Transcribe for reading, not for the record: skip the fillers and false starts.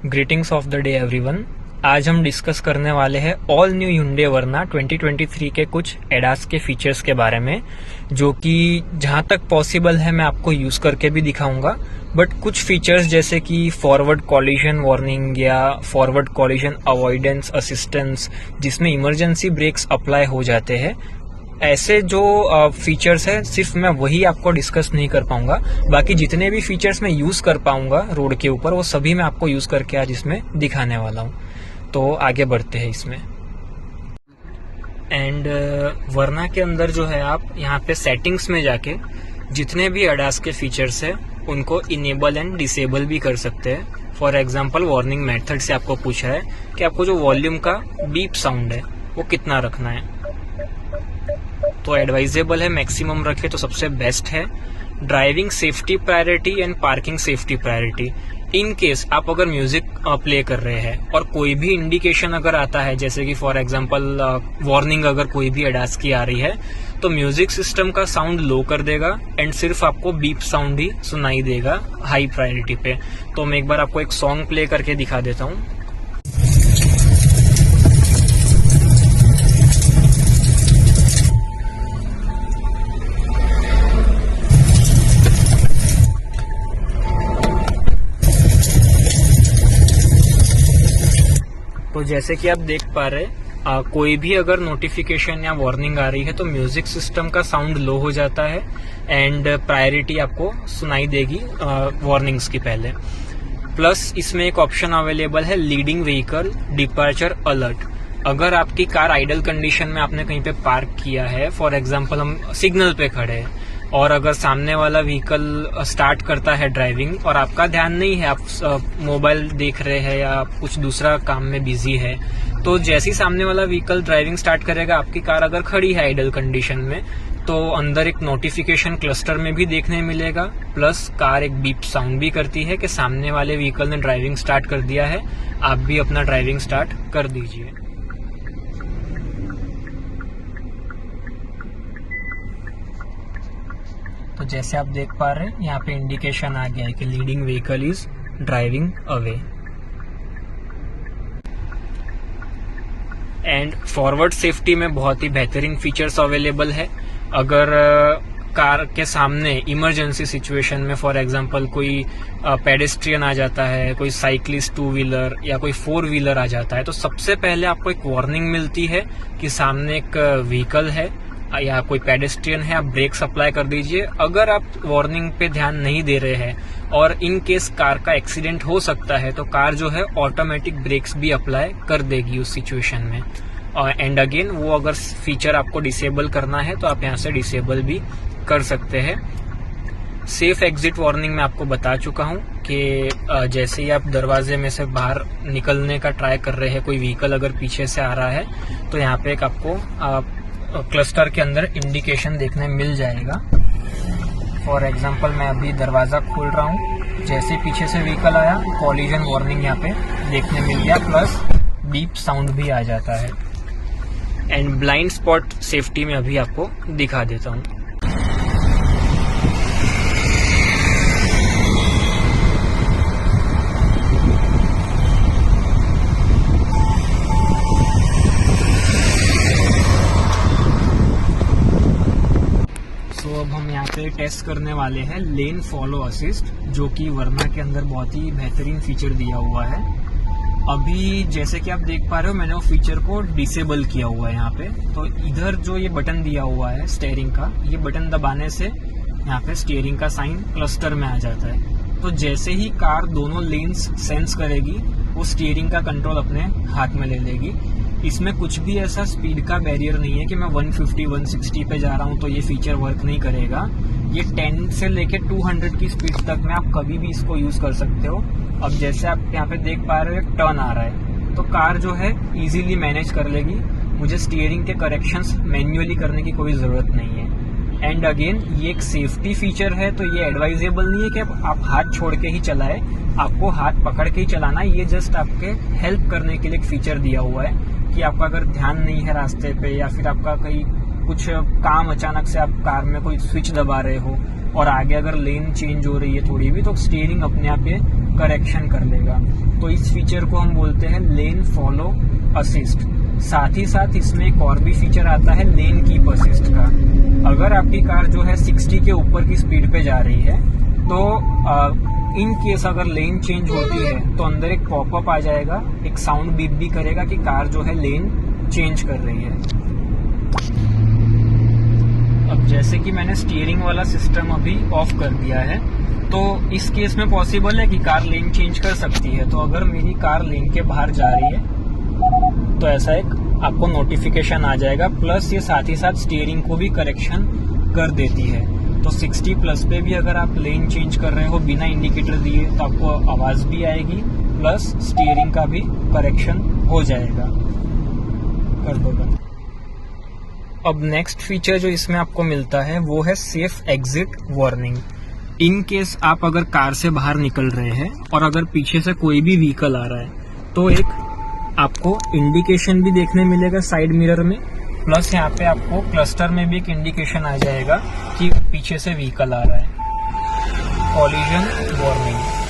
Greetings of the day everyone. आज हम discuss करने वाले हैं ऑल न्यू Hyundai वर्ना 2023 के कुछ एडास के फीचर्स के बारे में, जो कि जहां तक पॉसिबल है मैं आपको यूज करके भी दिखाऊंगा। बट कुछ फीचर्स जैसे कि फॉरवर्ड कॉलिजन वार्निंग या फॉरवर्ड कॉलिजन अवॉइडेंस असिस्टेंस, जिसमें इमरजेंसी ब्रेक्स अप्लाई हो जाते हैं, ऐसे जो फीचर्स है सिर्फ मैं वही आपको डिस्कस नहीं कर पाऊंगा। बाकी जितने भी फीचर्स मैं यूज कर पाऊंगा रोड के ऊपर, वो सभी मैं आपको यूज करके आज इसमें दिखाने वाला हूं। तो आगे बढ़ते हैं इसमें। एंड वर्ना के अंदर जो है, आप यहाँ पे सेटिंग्स में जाके जितने भी अडास के फीचर्स है उनको इनेबल एंड डिसेबल भी कर सकते हैं। फॉर एग्जाम्पल वार्निंग मेथड से आपको पूछा है कि आपको जो वॉल्यूम का बीप साउंड है वो कितना रखना है, तो एडवाइजेबल है मैक्सिमम रखे तो सबसे बेस्ट है। Driving safety priority and parking safety priority, in case आप अगर म्यूजिक प्ले कर रहे हैं और कोई भी इंडिकेशन अगर आता है, जैसे कि फॉर एग्जांपल वार्निंग अगर कोई भी एडास की आ रही है, तो म्यूजिक सिस्टम का साउंड लो कर देगा एंड सिर्फ आपको बीप साउंड ही सुनाई देगा हाई प्रायोरिटी पे। तो मैं एक बार आपको एक सॉन्ग प्ले करके दिखा देता हूँ। तो जैसे कि आप देख पा रहे, कोई भी अगर नोटिफिकेशन या वार्निंग आ रही है तो म्यूजिक सिस्टम का साउंड लो हो जाता है एंड प्रायोरिटी आपको सुनाई देगी वार्निंग्स की पहले। प्लस इसमें एक ऑप्शन अवेलेबल है लीडिंग व्हीकल डिपार्चर अलर्ट। अगर आपकी कार आइडल कंडीशन में आपने कहीं पे पार्क किया है, फॉर एग्जांपल हम सिग्नल पे खड़े हैं और अगर सामने वाला व्हीकल स्टार्ट करता है ड्राइविंग और आपका ध्यान नहीं है, आप मोबाइल देख रहे हैं या कुछ दूसरा काम में बिजी है, तो जैसे ही सामने वाला व्हीकल ड्राइविंग स्टार्ट करेगा, आपकी कार अगर खड़ी है आइडल कंडीशन में, तो अंदर एक नोटिफिकेशन क्लस्टर में भी देखने मिलेगा। प्लस कार एक बीप साउंड भी करती है कि सामने वाले व्हीकल ने ड्राइविंग स्टार्ट कर दिया है, आप भी अपना ड्राइविंग स्टार्ट कर दीजिए। तो जैसे आप देख पा रहे हैं, यहाँ पे इंडिकेशन आ गया है कि leading vehicle is driving away. And forward safety में बहुत ही बेहतरीन फीचर्स अवेलेबल है। अगर कार के सामने इमरजेंसी सिचुएशन में फॉर एग्जांपल कोई पेडेस्ट्रियन आ जाता है, कोई साइकिलिस्ट टू व्हीलर या कोई फोर व्हीलर आ जाता है, तो सबसे पहले आपको एक वार्निंग मिलती है कि सामने एक व्हीकल है या कोई पेडेस्ट्रियन है, आप ब्रेक्स अप्लाई कर दीजिए। अगर आप वार्निंग पे ध्यान नहीं दे रहे हैं और इन केस कार का एक्सीडेंट हो सकता है, तो कार जो है ऑटोमेटिक ब्रेक्स भी अप्लाई कर देगी उस सिचुएशन में। एंड अगेन वो अगर फीचर आपको डिसेबल करना है तो आप यहाँ से डिसेबल भी कर सकते हैं। सेफ एग्जिट वार्निंग मैं आपको बता चुका हूँ कि जैसे ही आप दरवाजे में से बाहर निकलने का ट्राई कर रहे हैं, कोई व्हीकल अगर पीछे से आ रहा है, तो यहाँ पे एक आपको क्लस्टर के अंदर इंडिकेशन देखने मिल जाएगा। फॉर एग्जांपल मैं अभी दरवाजा खोल रहा हूँ, जैसे पीछे से व्हीकल आया, कॉलिजन वार्निंग यहाँ पे देखने मिल गया, प्लस बीप साउंड भी आ जाता है। एंड ब्लाइंड स्पॉट सेफ्टी में अभी आपको दिखा देता हूँ। अब हम यहाँ पे टेस्ट करने वाले हैं लेन फॉलो असिस्ट, जो कि वर्ना के अंदर बहुत ही बेहतरीन फीचर दिया हुआ है। अभी जैसे कि आप देख पा रहे हो, मैंने वो फीचर को डिसेबल किया हुआ है यहाँ पे। तो इधर जो ये बटन दिया हुआ है स्टीयरिंग का, ये बटन दबाने से यहाँ पे स्टीयरिंग का साइन क्लस्टर में आ जाता है। तो जैसे ही कार दोनों लेन्स सेंस करेगी, वो स्टीयरिंग का कंट्रोल अपने हाथ में ले लेगी। इसमें कुछ भी ऐसा स्पीड का बैरियर नहीं है कि मैं 150 160 पे जा रहा हूँ तो ये फीचर वर्क नहीं करेगा। ये 10 से लेके 200 की स्पीड तक में आप कभी भी इसको यूज कर सकते हो। अब जैसे आप यहाँ पे देख पा रहे हो, एक टर्न आ रहा है, तो कार जो है इजीली मैनेज कर लेगी। मुझे स्टीयरिंग के करेक्शंस मैन्युअली करने की कोई जरूरत नहीं है। एंड अगेन ये एक सेफ्टी फीचर है, तो ये एडवाइजेबल नहीं है कि आप हाथ छोड़ के ही चलाएं, आपको हाथ पकड़ के ही चलाना है। ये जस्ट आपके हेल्प करने के लिए एक फीचर दिया हुआ है कि आपका अगर ध्यान नहीं है रास्ते पे, या फिर आपका कहीं कुछ काम अचानक से आप कार में कोई स्विच दबा रहे हो और आगे अगर लेन चेंज हो रही है थोड़ी भी, तो स्टीयरिंग अपने आप ये करेक्शन कर लेगा। तो इस फीचर को हम बोलते हैं लेन फॉलो असिस्ट। साथ ही साथ इसमें एक और भी फीचर आता है लेन कीप असिस्ट का। अगर आपकी कार जो है 60 के ऊपर की स्पीड पे जा रही है तो इन केस अगर लेन चेंज होती है तो अंदर एक पॉपअप आ जाएगा, एक साउंड बीप भी करेगा कि कार जो है लेन चेंज कर रही है। अब जैसे कि मैंने स्टीयरिंग वाला सिस्टम अभी ऑफ कर दिया है, तो इस केस में पॉसिबल है कि कार लेन चेंज कर सकती है। तो अगर मेरी कार लेन के बाहर जा रही है तो ऐसा एक आपको नोटिफिकेशन आ जाएगा। प्लस ये साथ ही साथ स्टीयरिंग को भी करेक्शन कर देती है। तो 60 प्लस पे भी अगर आप लेन चेंज कर रहे हो बिना इंडिकेटर दिए तो आपको आवाज भी आएगी, प्लस स्टीयरिंग का भी करेक्शन हो जाएगा। कर दो बंद। अब नेक्स्ट फीचर जो इसमें आपको मिलता है वो है safe exit warning. In case आप अगर कार से बाहर निकल रहे हैं और अगर पीछे से कोई भी व्हीकल आ रहा है तो एक आपको इंडिकेशन भी देखने मिलेगा साइड मिरर में, प्लस यहाँ पे आपको क्लस्टर में भी एक इंडिकेशन आ जाएगा कि पीछे से व्हीकल आ रहा है। Collision warning.